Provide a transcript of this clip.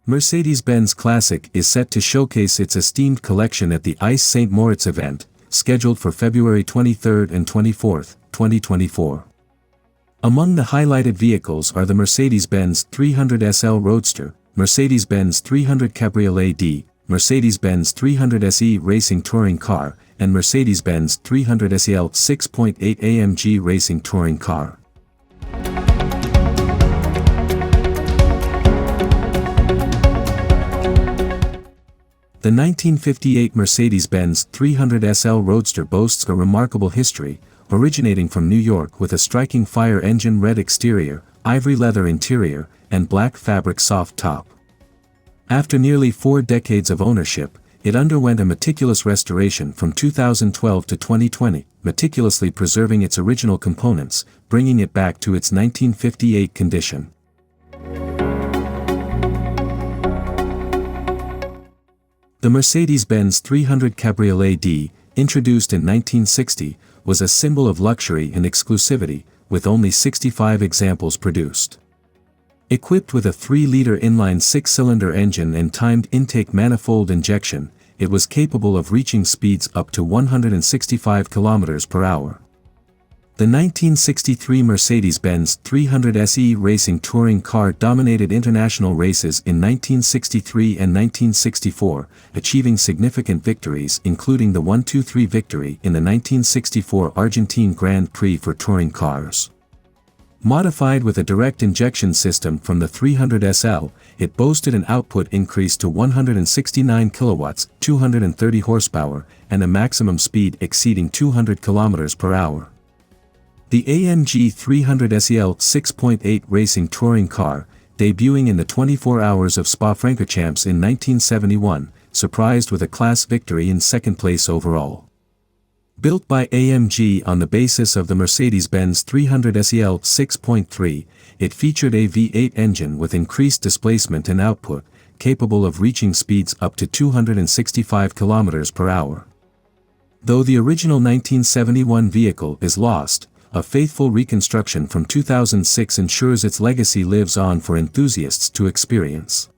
Mercedes-Benz Classic is set to showcase its esteemed collection at the I.C.E St. Moritz event, scheduled for February 23 and 24, 2024. Among the highlighted vehicles are the Mercedes-Benz 300 SL Roadster, Mercedes-Benz 300 Cabriolet D, Mercedes-Benz 300 SE Racing Touring Car, and Mercedes-Benz 300 SEL 6.8 AMG Racing Touring Car. The 1958 Mercedes-Benz 300 SL Roadster boasts a remarkable history, originating from New York with a striking fire engine red exterior, ivory leather interior, and black fabric soft top. After nearly 4 decades of ownership, it underwent a meticulous restoration from 2012 to 2020, meticulously preserving its original components, bringing it back to its 1958 condition. The Mercedes-Benz 300 Cabriolet D, introduced in 1960, was a symbol of luxury and exclusivity, with only 65 examples produced. Equipped with a 3-liter inline 6-cylinder engine and timed intake manifold injection, it was capable of reaching speeds up to 165 km/h. The 1963 Mercedes-Benz 300 SE Racing Touring Car dominated international races in 1963 and 1964, achieving significant victories including the 1-2-3 victory in the 1964 Argentine Grand Prix for touring cars. Modified with a direct injection system from the 300 SL, it boasted an output increase to 169 kilowatts, 230 horsepower, and a maximum speed exceeding 200 km/h. The AMG 300 SEL 6.8 Racing Touring Car, debuting in the 24 Hours of Spa-Francorchamps in 1971, surprised with a class victory in second place overall. Built by AMG on the basis of the Mercedes-Benz 300 SEL 6.3, it featured a V8 engine with increased displacement and output, capable of reaching speeds up to 265 km/h. Though the original 1971 vehicle is lost, a faithful reconstruction from 2006 ensures its legacy lives on for enthusiasts to experience.